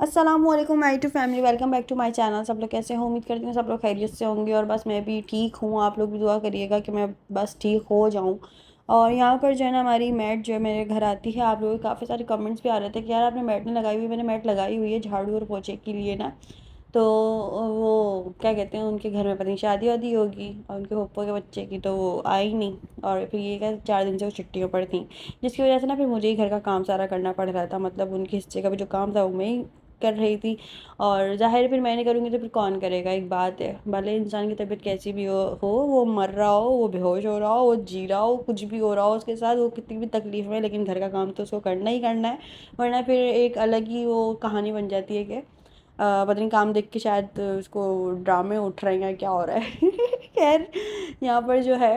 अस्सलामुअलैकुम my to family, welcome back to my channel. सब लोग कैसे हो? उम्मीद करती हूँ सब लोग खैरियत से होंगे और बस मैं भी ठीक हूँ। आप लोग भी दुआ करिएगा कि मैं बस ठीक हो जाऊँ। और यहाँ पर जो है ना, हमारी मैट जो है मेरे घर आती है। आप लोगों के काफ़ी सारे कमेंट्स भी आ रहे थे कि यार आपने मैट नहीं लगाई हुई। मैंने मैट लगाई हुई है झाड़ू और पोछे के लिए ना। तो वो क्या कहते हैं, उनके घर में पता नहीं शादी वादी होगी और उनके पप्पो के बच्चे की, तो वो आई नहीं। और फिर ये क्या 4 दिन से वो छुट्टियों पर थी, जिसकी वजह से ना फिर मुझे ही घर का काम सारा करना पड़ रहा था। मतलब उनके हिस्से का भी जो काम था वो मैं ही कर रही थी। और ज़ाहिर है फिर मैं नहीं करूँगी तो फिर कौन करेगा। एक बात है, भले इंसान की तबीयत कैसी भी हो वो मर रहा हो, वो बेहोश हो रहा हो, वो जी रहा हो, कुछ भी हो रहा हो उसके साथ, वो कितनी भी तकलीफ में, लेकिन घर का काम तो उसको करना ही करना है। वरना फिर एक अलग ही वो कहानी बन जाती है कि पता नहीं काम देख के शायद उसको ड्रामे उठ रहे हैं, क्या हो रहा है। खैर, यहाँ पर जो है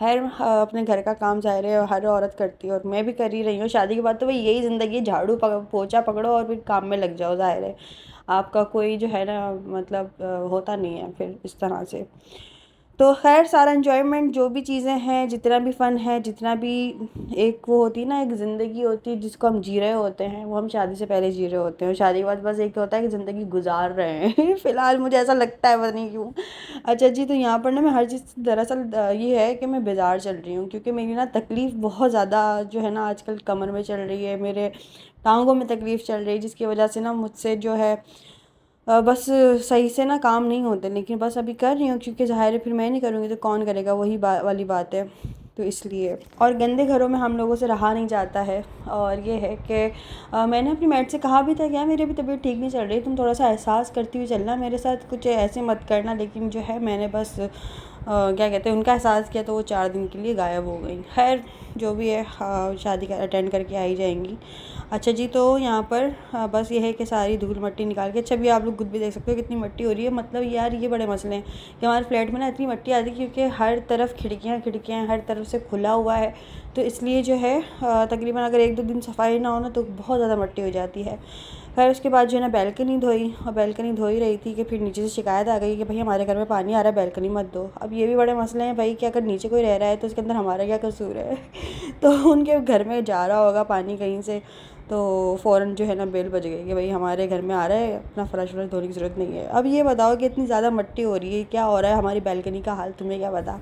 हर अपने घर का काम ज़ाहिर है हर औरत करती है और मैं भी कर ही रही हूँ। शादी के बाद तो भाई यही ज़िंदगी है, झाड़ू पोछा पकड़ो और फिर काम में लग जाओ। ज़ाहिर है आपका कोई जो है ना, मतलब होता नहीं है फिर इस तरह से। तो खैर, सारा एन्जॉयमेंट जो भी चीज़ें हैं, जितना भी फ़न है, जितना भी एक वो होती है ना, एक ज़िंदगी होती है जिसको हम जी रहे होते हैं, वो हम शादी से पहले जी रहे होते हैं। और शादी के बाद बस एक होता है कि ज़िंदगी गुजार रहे हैं। फ़िलहाल मुझे ऐसा लगता है, पता नहीं क्यों। अच्छा जी, तो यहाँ पर ना मैं हर चीज़ दरअसल ये है कि मैं बेजार चल रही हूँ, क्योंकि मेरी ना तकलीफ़ बहुत ज़्यादा जो है ना आजकल कमर में चल रही है, मेरे टांगों में तकलीफ़ चल रही है, जिसकी वजह से ना मुझसे जो है बस सही से ना काम नहीं होते। लेकिन बस अभी कर रही हूँ क्योंकि ज़ाहिर है फिर मैं नहीं करूँगी तो कौन करेगा, वही वाली बात है। तो इसलिए, और गंदे घरों में हम लोगों से रहा नहीं जाता है। और ये है कि मैंने अपनी मैट से कहा भी था कि यार मेरी भी तबीयत ठीक नहीं चल रही, तुम थोड़ा सा एहसास करती हुई चलना, मेरे साथ कुछ ऐसे मत करना। लेकिन जो है मैंने बस क्या कहते हैं, उनका एहसास किया तो वो 4 दिन के लिए गायब हो गई। खैर, जो भी है, शादी का अटेंड करके आई जाएंगी। अच्छा जी, तो यहाँ पर बस ये है कि सारी धूल मिट्टी निकाल के, अच्छा भी आप लोग खुद भी देख सकते हो कितनी मिट्टी हो रही है। मतलब यार ये बड़े मसले हैं कि हमारे फ्लैट में ना इतनी मिट्टी आती है क्योंकि हर तरफ खिड़कियाँ खिड़कियाँ हैं, हर तरफ से खुला हुआ है। तो इसलिए जो है तकरीबन अगर 1-2 दिन सफाई ना हो ना तो बहुत ज़्यादा मिट्टी हो जाती है। खैर, उसके बाद जो है ना बैल्कनी धोई, और बैल्कनी धो ही रही थी कि फिर नीचे से शिकायत आ गई कि भाई हमारे घर में पानी आ रहा है, बैल्कनी मत दो। अब ये भी बड़े मसले हैं भाई कि अगर नीचे कोई रह रहा है तो उसके अंदर हमारा क्या कसूर है। तो उनके घर में जा रहा होगा पानी कहीं से, तो फ़ौरन जो है ना बेल बज गई कि भाई हमारे घर में आ रहा है, अपना फ़र्श वर्श धोने की ज़रूरत नहीं है। अब ये बताओ कि इतनी ज़्यादा मिट्टी हो रही है, क्या हो रहा है हमारी बैल्कनी का हाल, तुम्हें क्या पता।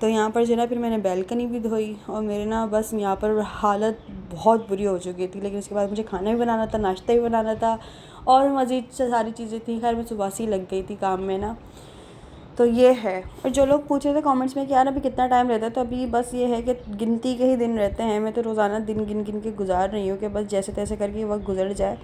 तो यहाँ पर जो है ना फिर मैंने बैल्कनी भी धोई और मेरे ना बस यहाँ पर हालत बहुत बुरी हो चुकी थी। लेकिन उसके बाद मुझे खाना भी बनाना था, नाश्ता भी बनाना था और मज़ीद से सारी चीज़ें थी। खैर, मैं सुबह से ही लग गई थी काम में ना। तो ये है। और जो लोग पूछ रहे थे कमेंट्स में कि यार अभी कितना टाइम रहता है, तो अभी बस ये है कि गिनती के ही दिन रहते हैं। मैं तो रोज़ाना दिन गिन गिन के गुजार रही हूँ कि बस जैसे तैसे करके वक्त गुजर जाए।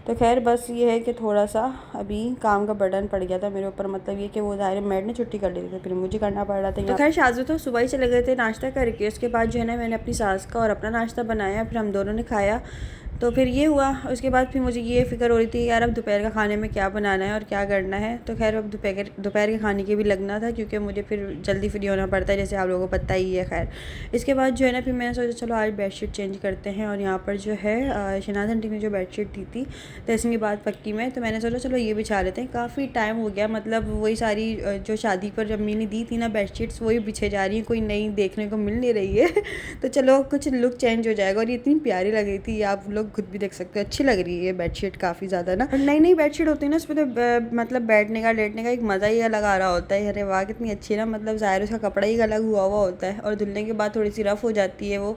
तो खैर, बस ये है कि थोड़ा सा अभी काम का बर्डन पड़ गया था मेरे ऊपर। मतलब ये कि वो ज़ाहिर मैड ने छुट्टी कर ली थी तो फिर मुझे करना पड़ रहा था। तो खैर, शाज़ू तो सुबह ही चले गए थे नाश्ता करके। उसके बाद जो है ना मैंने अपनी सास का और अपना नाश्ता बनाया, फिर हम दोनों ने खाया। तो फिर ये हुआ। उसके बाद फिर मुझे ये फ़िक्र हो रही थी यार अब दोपहर का खाने में क्या बनाना है और क्या करना है। तो खैर, अब दोपहर के खाने के भी लगना था क्योंकि मुझे फिर जल्दी फ्री होना पड़ता है, जैसे आप लोगों को पता ही है। खैर, इसके बाद जो है ना फिर मैंने सोचा चलो आज बेडशीट चेंज करते हैं। और यहाँ पर जो है शनाज आंटी ने जो बेडशीट दी थी तो इसके बाद पक्की में, तो मैंने सोचा चलो ये बिछा लेते हैं। काफ़ी टाइम हो गया, मतलब वही सारी जो शादी पर अम्मी ने दी थी ना बेडशीट्स, वही बिछे जा रही हैं, कोई नई देखने को मिल नहीं रही है। तो चलो कुछ लुक चेंज हो जाएगा। और ये इतनी प्यारी लग रही थी, आप लोग खुद भी देख सकते हो, अच्छी लग रही है ये बेडशीट काफ़ी ज़्यादा ना। और नई नई बेडशीट होती है ना, उसमें तो मतलब बैठने का लेटने का एक मज़ा ही अलग आ रहा होता है। अरे वाह कितनी अच्छी है ना, मतलब ज़ाहिर उसका कपड़ा ही अलग हुआ हुआ होता है और धुलने के बाद थोड़ी सी रफ़ हो जाती है वो।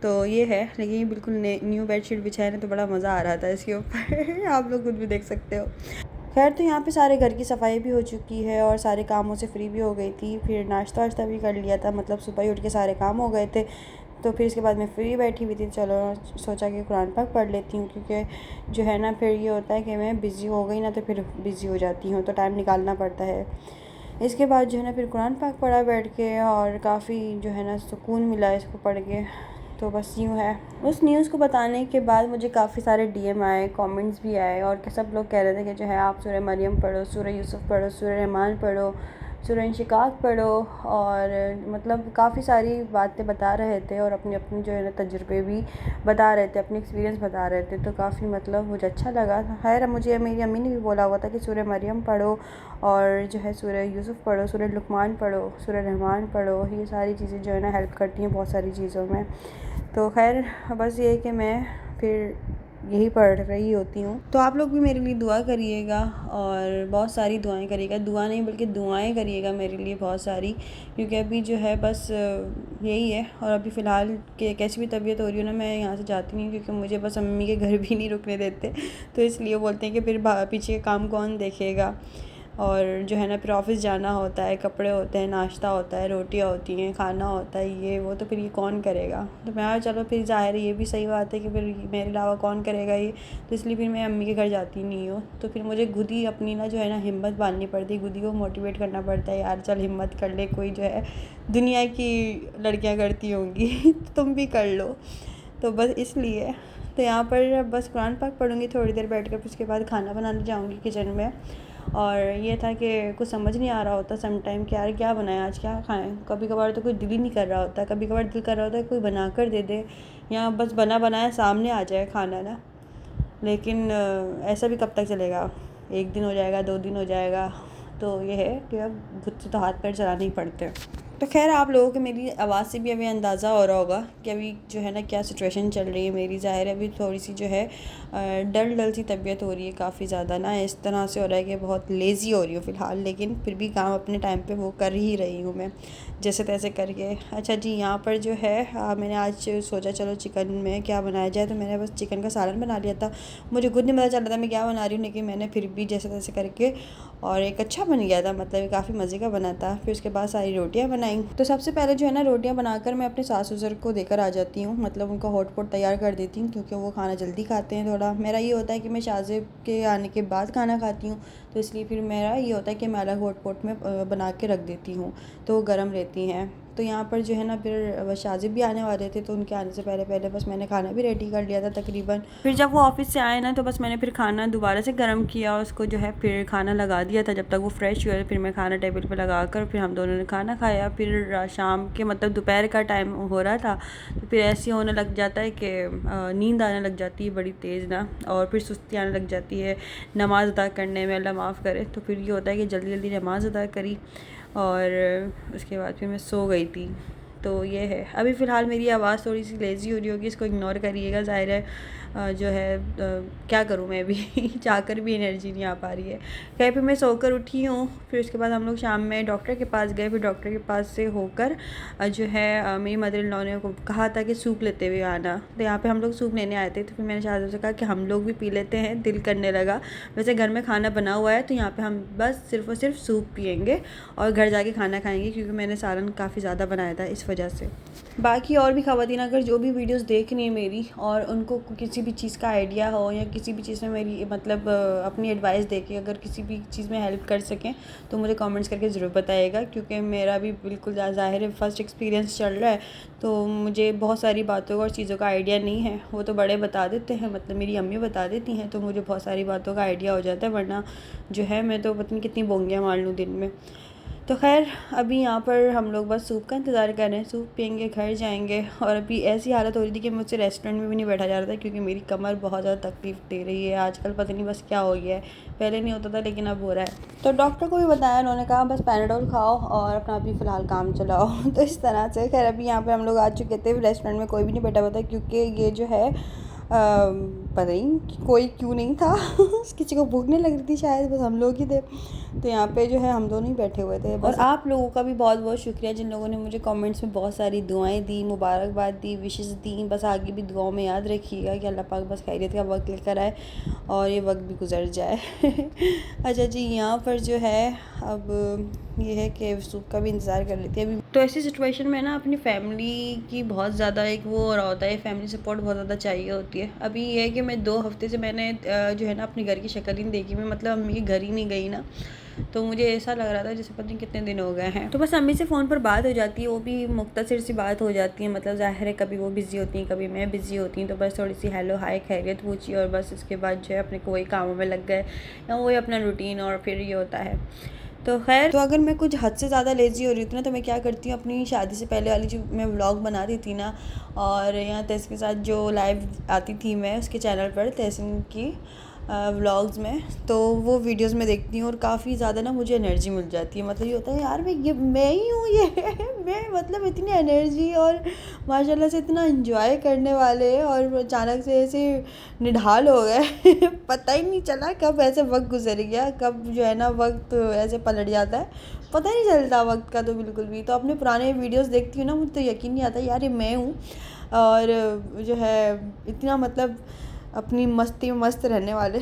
तो ये है, लेकिन ये बिल्कुल न्यू बेडशीट बिछाए ना तो बड़ा मज़ा आ रहा था इसके ऊपर। आप लोग खुद भी देख सकते हो। खैर, तो यहाँ पे सारे घर की सफाई भी हो चुकी है और सारे कामों से फ्री भी हो गई थी। फिर नाश्ता वाश्ता भी कर लिया था, मतलब सुबह ही उठ के सारे काम हो गए थे। तो फिर इसके बाद मैं फ्री बैठी हुई थी, चलो सोचा कि कुरान पाक पढ़ लेती हूँ, क्योंकि जो है ना फिर ये होता है कि मैं बिज़ी हो गई ना तो फिर बिज़ी हो जाती हूँ, तो टाइम निकालना पड़ता है। इसके बाद जो है ना फिर कुरान पाक पढ़ा बैठ के और काफ़ी जो है ना सुकून मिला इसको पढ़ के। तो बस यूँ है। उस न्यूज़ को बताने के बाद मुझे काफ़ी सारे डीएम आए, कमेंट्स भी आए और सब लोग कह रहे थे कि जो है आप सूरह मरियम पढ़ो, सूरह यूसुफ पढ़ो, सूरह रहमान पढ़ो, सूरह इंशिकाक पढ़ो। और मतलब काफ़ी सारी बातें बता रहे थे और अपने अपने जो है ना तजुर्बे भी बता रहे थे, अपने एक्सपीरियंस बता रहे थे। तो काफ़ी मतलब मुझे अच्छा लगा। खैर, मुझे मेरी अम्मी ने भी बोला हुआ था कि सूरह मरियम पढ़ो और जो है सूरह यूसुफ पढ़ो, सूरह लुकमान पढ़ो, सूरह रहमान पढ़ो। ये सारी चीज़ें जो है ना हेल्प करती हैं बहुत सारी चीज़ों में। तो खैर, बस ये है कि मैं फिर यही पढ़ रही होती हूँ। तो आप लोग भी मेरे लिए दुआ करिएगा और बहुत सारी दुआएं करिएगा, दुआ नहीं बल्कि दुआएं करिएगा मेरे लिए बहुत सारी, क्योंकि अभी जो है बस यही है। और अभी फ़िलहाल के कैसी भी तबीयत हो रही हो ना, मैं यहाँ से जाती नहीं, क्योंकि मुझे बस मम्मी के घर भी नहीं रुकने देते। तो इसलिए बोलते हैं कि फिर पीछे का काम कौन देखेगा। और जो है ना फिर ऑफ़िस जाना होता है, कपड़े होते हैं, नाश्ता होता है, रोटियाँ होती हैं, खाना होता है, ये वो, तो फिर ये कौन करेगा। तो मैं चलो फिर ज़ाहिर है ये भी सही बात है कि फिर मेरे अलावा कौन करेगा ये। तो इसलिए फिर मैं अम्मी के घर जाती नहीं हूँ। तो फिर मुझे खुद ही अपनी ना जो है ना हिम्मत बांधनी पड़ती है, खुद ही को मोटिवेट करना पड़ता है, यार चल हिम्मत कर ले, कोई जो है दुनिया की लड़कियाँ करती होंगी तो तुम भी कर लो। तो बस इसलिए तो यहाँ पर बस कुरान पाक पढ़ूँगी थोड़ी देर बैठ कर, फिर उसके बाद खाना बनाने जाऊँगी किचन में। और ये था कि कुछ समझ नहीं आ रहा होता सम टाइम कि यार क्या बनाएं, आज क्या खाएं। कभी कभार तो कोई दिल ही नहीं कर रहा होता, कभी कभार दिल कर रहा होता है कोई बना कर दे दे, या बस बना बनाया सामने आ जाए खाना ना। लेकिन ऐसा भी कब तक चलेगा, एक दिन हो जाएगा, 2 दिन हो जाएगा। तो ये है कि अब खुद से तो हाथ पैर चलाने ही पड़ते हैं। तो खैर आप लोगों को मेरी आवाज़ से भी अभी अंदाज़ा हो रहा होगा कि अभी जो है ना क्या सिचुएशन चल रही है मेरी। ज़ाहिर है अभी थोड़ी सी जो है डल डल सी तबीयत हो रही है, काफ़ी ज़्यादा ना इस तरह से हो रहा है कि बहुत लेज़ी हो रही हूँ फ़िलहाल, लेकिन फिर भी काम अपने टाइम पे वो कर ही रही हूँ मैं जैसे तैसे करके। अच्छा जी, यहाँ पर जो है मैंने आज सोचा चलो चिकन में क्या बनाया जाए, तो मैंने बस चिकन का सालन बना लिया था। मुझे खुद नहीं पता चल रहा था मैं क्या बना रही हूँ, लेकिन मैंने फिर भी जैसे तैसे करके, और एक अच्छा बन गया था, मतलब काफ़ी मज़े का बना था। फिर उसके बाद सारी रोटियाँ बनाई। तो सबसे पहले जो है ना रोटियाँ बनाकर मैं अपने सास ससुर को देकर आ जाती हूँ, मतलब उनका हॉटपॉट तैयार कर देती हूँ, क्योंकि वो खाना जल्दी खाते हैं। थोड़ा मेरा ये होता है कि मैं शाज़ेब के आने के बाद खाना खाती हूँ, तो इसलिए फिर मेरा ये होता है कि मैं अलग हॉटपॉट में बना के रख देती हूँ, तो वो गर्म रहती हैं। तो यहाँ पर जो है ना फिर शाज़ेब भी आने वाले थे, तो उनके आने से पहले पहले बस मैंने खाना भी रेडी कर लिया था तकरीबन। फिर जब वो ऑफिस से आए ना, तो बस मैंने फिर खाना दोबारा से गर्म किया, उसको जो है फिर खाना लगा दिया था। जब तक वो फ्रेश हुए फिर मैं खाना टेबल पे लगा कर फिर हम दोनों ने खाना खाया। फिर शाम के मतलब दोपहर का टाइम हो रहा था, तो फिर ऐसे होने लग जाता है कि नींद आने लग जाती है बड़ी तेज़ ना, और फिर सुस्ती आने लग जाती है नमाज़ अदा करने में, अल्लाह माफ़ करे। तो फिर ये होता है कि जल्दी जल्दी नमाज़ अदा करी और उसके बाद फिर मैं सो गई थी। तो ये है, अभी फ़िलहाल मेरी आवाज़ थोड़ी सी लेज़ी हो रही होगी, इसको इग्नोर करिएगा। ज़ाहिर है जो है क्या करूँ मैं भी चाहकर भी एनर्जी नहीं आ पा रही है। खैर फिर मैं सोकर उठी हूँ। फिर उसके बाद हम लोग शाम में डॉक्टर के पास गए। फिर डॉक्टर के पास से होकर जो है मेरी मदर इन लॉ ने को कहा था कि सूप लेते हुए आना, तो यहाँ पे हम लोग सूप लेने आए थे। तो फिर मैंने शाहज़ाद से कहा कि हम लोग भी पी लेते हैं, दिल करने लगा। वैसे घर में खाना बना हुआ है, तो यहाँ पे हम बस सिर्फ़ और सिर्फ सूप पियेंगे और घर जाके खाना खाएंगे, क्योंकि मैंने सालन काफ़ी ज़्यादा बनाया था इस वजह से। बाकी और भी ख़वातीन अगर जो भी वीडियोस देख रही हैं मेरी, और उनको किसी भी चीज़ का आइडिया हो या किसी भी चीज़ में मेरी मतलब अपनी एडवाइस दे के अगर किसी भी चीज़ में हेल्प कर सकें, तो मुझे कमेंट्स करके ज़रूर बताइएगा, क्योंकि मेरा भी बिल्कुल ज़ाहिर है फर्स्ट एक्सपीरियंस चल रहा है, तो मुझे बहुत सारी बातों का और चीज़ों का आइडिया नहीं है। वो तो बड़े बता देते हैं, मतलब मेरी अम्मी बता देती हैं, तो मुझे बहुत सारी बातों का आइडिया हो जाता है, वरना जो है मैं तो पता नहीं कितनी बोंगियाँ मार लूँ दिन में। तो खैर अभी यहाँ पर हम लोग बस सूप का इंतज़ार कर रहे हैं, सूप पियेंगे, घर जाएंगे। और अभी ऐसी हालत हो रही थी कि मुझसे रेस्टोरेंट में भी नहीं बैठा जा रहा था, क्योंकि मेरी कमर बहुत ज़्यादा तकलीफ़ दे रही है आजकल, पता नहीं बस क्या हो गया है। पहले नहीं होता था लेकिन अब हो रहा है। तो डॉक्टर को भी बताया, उन्होंने कहा बस पैराडोल खाओ और अपना अभी फ़िलहाल काम चलाओ तो इस तरह से खैर अभी यहाँ पर हम लोग आ चुके थे। रेस्टोरेंट में कोई भी नहीं बैठा हुआ था, क्योंकि ये जो है पता नहीं कोई क्यों नहीं था किसी को भूख नहीं लग रही थी शायद, बस हम लोग ही थे। तो यहाँ पे जो है हम दोनों ही बैठे हुए थे। और आप लोगों का भी बहुत बहुत शुक्रिया जिन लोगों ने मुझे कमेंट्स में बहुत सारी दुआएं दी, मुबारकबाद दी, विशेस दी। बस आगे भी दुआओं में याद रखिएगा कि अल्लाह पाक बस खैरियत का वक्त लेकर आए और ये वक्त भी गुजर जाए अच्छा जी, यहाँ पर जो है अब ये है कि सूप का भी इंतज़ार कर लेती है अभी। तो ऐसी सिचुएशन में ना अपनी फैमिली की बहुत ज़्यादा एक वो हो रहा होता है, फैमिली सपोर्ट बहुत ज़्यादा चाहिए होती है। अभी ये है कि मैं 2 हफ्ते से मैंने जो है ना अपने घर की शक्ल ही नहीं देखी, मैं मतलब अम्मी के घर ही नहीं गई ना, तो मुझे ऐसा लग रहा था जैसे पता नहीं कितने दिन हो गए हैं। तो बस अम्मी से फ़ोन पर बात हो जाती है, वो भी मुख्तसर सी बात हो जाती है, मतलब ज़ाहिर है कभी वो बिज़ी होती हैं, कभी मैं बिज़ी होती हूँ, तो बस थोड़ी सी हेलो हाय खैरियत पूछी और बस इसके बाद जो है अपने कोई कामों में लग गए या वही अपना रूटीन, और फिर ये होता है। तो खैर, तो अगर मैं कुछ हद से ज़्यादा लेज़ी हो रही थी ना, तो मैं क्या करती हूँ, अपनी शादी से पहले वाली जो मैं व्लॉग बनाती थी ना, और यहाँ तहसीन के साथ जो लाइव आती थी मैं उसके चैनल पर, तहसीन की व्लॉग्स में, तो वो वीडियोस में देखती हूँ और काफ़ी ज़्यादा ना मुझे एनर्जी मिल जाती है। मतलब ये होता है यार मैं ही हूँ ये मैं मतलब इतनी एनर्जी और माशाल्लाह से इतना एंजॉय करने वाले, और अचानक से ऐसे निढाल हो गए पता ही नहीं चला कब ऐसे वक्त गुजर गया, कब जो है ना वक्त ऐसे पलट जाता है, पता ही नहीं चलता वक्त का तो बिल्कुल भी। तो अपने पुराने वीडियोस देखती हूँ ना, मुझे तो यकीन नहीं आता यार ये मैं हूँ, और जो है इतना मतलब अपनी मस्ती में मस्त रहने वाले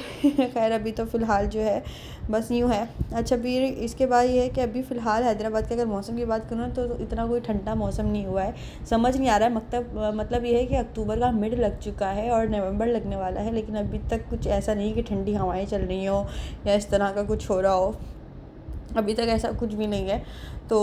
खैर अभी तो फ़िलहाल जो है बस यूँ है। अच्छा फिर इसके बाद ये है कि अभी फ़िलहाल हैदराबाद के अगर मौसम की बात करूँ तो इतना कोई ठंडा मौसम नहीं हुआ है, समझ नहीं आ रहा है। मतलब ये है कि अक्टूबर का मिड लग चुका है और नवंबर लगने वाला है, लेकिन अभी तक कुछ ऐसा नहीं कि ठंडी हवाएं चल रही हो या इस तरह का कुछ हो रहा हो, अभी तक ऐसा कुछ भी नहीं है। तो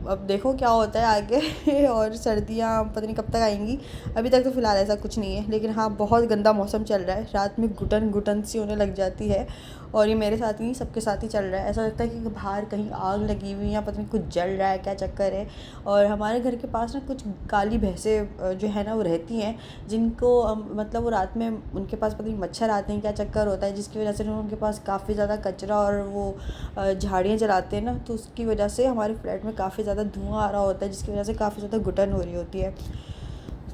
अब देखो क्या होता है आगे और सर्दियाँ पता नहीं कब तक आएंगी, अभी तक तो फ़िलहाल ऐसा कुछ नहीं है। लेकिन हाँ बहुत गंदा मौसम चल रहा है, रात में घुटन घुटन सी होने लग जाती है, और ये मेरे साथ नहीं सबके साथ ही चल रहा है। ऐसा लगता है कि बाहर कहीं आग लगी हुई है या पता नहीं कुछ जल रहा है, क्या चक्कर है। और हमारे घर के पास ना कुछ काली भैंसें जो है ना वो रहती हैं, जिनको मतलब वो रात में उनके पास पता नहीं मच्छर आते हैं, क्या चक्कर होता है, जिसकी वजह से उनके पास काफ़ी ज़्यादा कचरा और वो झाड़ियाँ जलाते हैं ना, तो उसकी वजह से हमारे फ्लैट में काफ़ी ज़्यादा धुआं आ रहा होता है, जिसकी वजह से काफ़ी ज़्यादा घुटन हो रही होती है।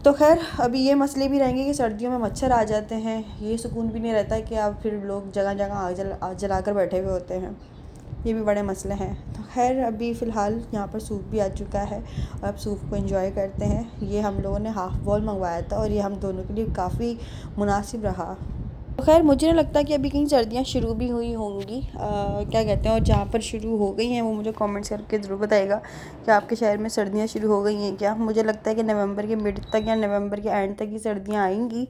तो खैर अभी ये मसले भी रहेंगे कि सर्दियों में मच्छर आ जाते हैं, ये सुकून भी नहीं रहता है कि आप फिर लोग जगह जगह आग जला कर बैठे हुए होते हैं, ये भी बड़े मसले हैं। तो खैर अभी फ़िलहाल यहाँ पर सूप भी आ चुका है और अब सूप को एंजॉय करते हैं। ये हम लोगों ने हाफ़ बॉल मंगवाया था और ये हम दोनों के लिए काफ़ी मुनासिब रहा। तो खैर मुझे नहीं लगता कि अभी कहीं सर्दियाँ शुरू भी हुई होंगी, क्या कहते हैं, और जहाँ पर शुरू हो गई हैं वो मुझे कमेंट्स करके ज़रूर बताइएगा कि आपके शहर में सर्दियाँ शुरू हो गई हैं क्या। मुझे लगता है कि नवंबर के मिड तक या नवंबर के एंड तक ही सर्दियाँ आएंगी,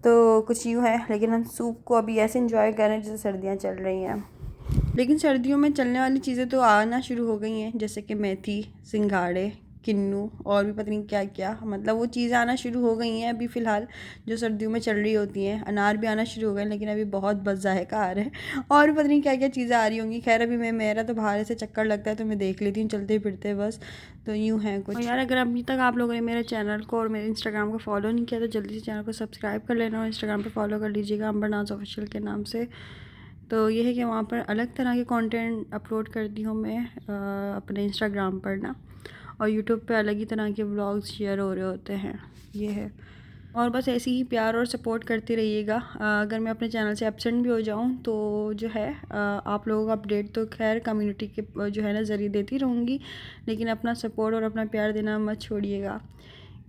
तो कुछ यूँ है। लेकिन हम सूप को अभी ऐसे इंजॉय कर रहे हैं जैसे सर्दियाँ चल रही हैं। लेकिन सर्दियों में चलने वाली चीज़ें तो आना शुरू हो गई हैं, जैसे कि मेथी, सिंघाड़े, किन्नू और भी पता नहीं क्या क्या, मतलब वो चीज़ें आना शुरू हो गई हैं अभी फ़िलहाल, जो सर्दियों में चल रही होती हैं। अनार भी आना शुरू हो गए, लेकिन अभी बहुत बस ज़ायक़ा आ रहा है और भी पता नहीं क्या क्या चीज़ें आ रही होंगी। खैर अभी मेरा तो बाहर से चक्कर लगता है तो मैं देख लेती हूँ चलते फिरते बस। तो यूँ है कुछ। और यार अगर अभी तक आप लोगों ने मेरे चैनल को और मेरे इंस्टाग्राम को फॉलो नहीं किया तो जल्दी से चैनल को सब्सक्राइब कर लेना और इंस्टाग्राम पर फॉलो कर लीजिएगा अंबर नाज ऑफिशियल के नाम से। तो ये है कि वहाँ पर अलग तरह के कंटेंट अपलोड करती हूँ मैं अपने इंस्टाग्राम पर ना, और यूट्यूब पे अलग ही तरह के व्लॉग्स शेयर हो रहे होते हैं, ये है। और बस ऐसे ही प्यार और सपोर्ट करते रहिएगा। अगर मैं अपने चैनल से एब्सेंट भी हो जाऊँ तो जो है आप लोगों का अपडेट तो खैर कम्युनिटी के जो है ना ज़रिए देती रहूँगी, लेकिन अपना सपोर्ट और अपना प्यार देना मत छोड़िएगा,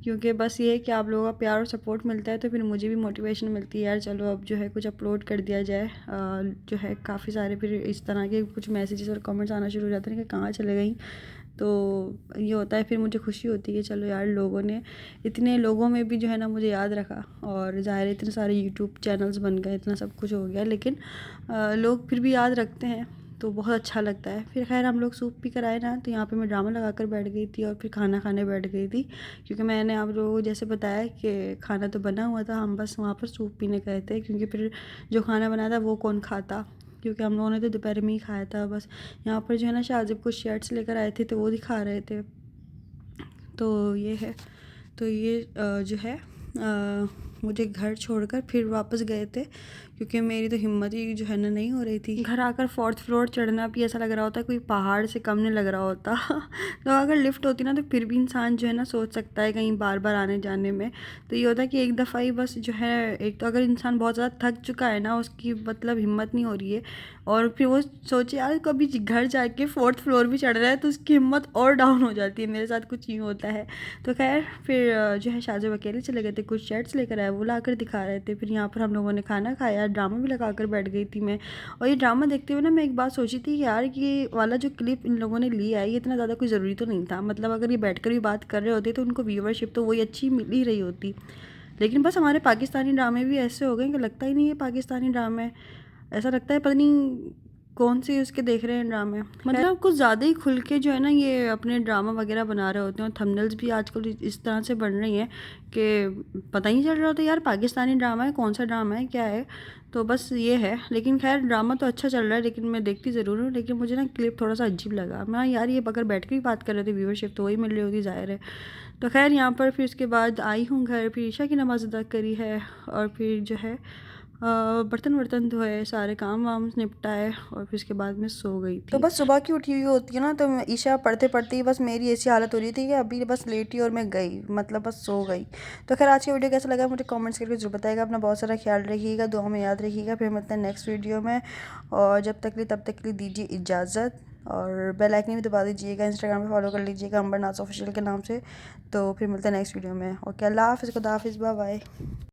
क्योंकि बस ये है कि आप लोगों का प्यार और सपोर्ट मिलता है तो फिर मुझे भी मोटिवेशन मिलती है यार चलो अब जो है कुछ अपलोड कर दिया जाए। जो है काफ़ी सारे फिर इस तरह के कुछ मैसेजेस और कमेंट्स आना शुरू हो जाते हैं कि कहाँ चले गई, तो ये होता है फिर मुझे खुशी होती है कि चलो यार लोगों ने, इतने लोगों में भी जो है ना मुझे याद रखा, और ज़ाहिर इतने सारे यूट्यूब चैनल्स बन गए, इतना सब कुछ हो गया, लेकिन लोग फिर भी याद रखते हैं तो बहुत अच्छा लगता है। फिर खैर हम लोग सूप पी कर आए ना, तो यहाँ पे मैं ड्रामा लगा कर बैठ गई थी और फिर खाना खाने बैठ गई थी, क्योंकि मैंने आप लोगों को जैसे बताया कि खाना तो बना हुआ था, हम बस वहाँ पर सूप पीने गए थे, क्योंकि फिर जो खाना बनाया था वो कौन खाता, क्योंकि हम लोगों ने तो दोपहर में ही खाया था बस। यहाँ पर जो है ना शाहज़ब कुछ शर्ट्स लेकर आए थे तो वो दिखा रहे थे, तो ये है। तो ये जो है मुझे घर छोड़कर फिर वापस गए थे, क्योंकि मेरी तो हिम्मत ही जो है ना नहीं हो रही थी। घर आकर 4th फ्लोर चढ़ना भी ऐसा लग रहा होता है कोई पहाड़ से कम नहीं लग रहा होता तो अगर लिफ्ट होती ना तो फिर भी इंसान जो है ना सोच सकता है कहीं बार बार आने जाने में। तो ये होता है कि एक दफ़ा ही बस जो है, एक तो अगर इंसान बहुत ज़्यादा थक चुका है ना, उसकी मतलब हिम्मत नहीं हो रही है, और फिर वो सोचे यार कभी घर जाके 4th फ्लोर भी चढ़ रहा है तो उसकी हिम्मत और डाउन हो जाती है। मेरे साथ कुछ यूँ होता है। तो खैर फिर जो है शाहज़ब अकेले चले गए थे, कुछ शर्ट्स लेकर आए वो ला कर दिखा रहे थे। फिर यहाँ पर हम लोगों ने खाना खाया, ड्रामा भी लगा कर बैठ गई थी मैं। और ये ड्रामा देखते हुए ना मैं एक बात सोची थी कि यार ये वाला जो क्लिप इन लोगों ने लिया है ये इतना ज़्यादा कोई ज़रूरी तो नहीं था, मतलब अगर ये बैठ कर भी बात कर रहे होते तो उनको व्यूअरशिप तो वही अच्छी मिल ही रही होती। लेकिन बस हमारे पाकिस्तानी ड्रामे भी ऐसे हो गए कि लगता ही नहीं है पाकिस्तानी ड्रामे, ऐसा लगता है पता नहीं कौन से उसके देख रहे हैं ड्रामे। मतलब कुछ ज़्यादा ही खुल के जो है ना ये अपने ड्रामा वगैरह बना रहे होते हैं, और थंबनेल्स भी आजकल इस तरह से बन रही हैं कि पता ही नहीं चल रहा होता यार पाकिस्तानी ड्रामा है, कौन सा ड्रामा है, क्या है। तो बस ये है। लेकिन खैर ड्रामा तो अच्छा चल रहा है, लेकिन मैं देखती ज़रूर हूँ, लेकिन मुझे ना क्लिप थोड़ा सा अजीब लगा। मैं यार ये अगर बैठ के भी बात कर रहे थे व्यूअरशिप तो वही मिल रही होती ज़ाहिर है। तो खैर यहाँ पर फिर उसके बाद आई हूँ घर, फिर ईशा की नमाज़ अदा करी है, और फिर जो है बर्तन वर्तन धोए, सारे काम वाम निपटाए और फिर उसके बाद मैं सो गई थी। तो बस सुबह की उठी हुई होती है ना, तो ईशा पढ़ते पढ़ते ही बस मेरी ऐसी हालत हो रही थी कि अभी बस लेटी और मैं गई, मतलब बस सो गई। तो खैर आज की वीडियो कैसा लगा मुझे कमेंट्स करके जरूर बताएगा। अपना बहुत सारा ख्याल रखिएगा, दुआ में याद रखिएगा। फिर मिलते हैं नेक्स्ट वीडियो में, और जब तक लिए तब तक के लिए दीजिए इजाज़त, और बेल आइकन भी दबा दीजिएगा। इंस्टाग्राम पे फॉलो कर लीजिएगा अंबर नाज ऑफिशियल के नाम से। तो फिर मिलते हैं नेक्स्ट वीडियो में। ओके, अल्लाह हाफ़िज़, खुदा हाफ़िज़, बाय बाय।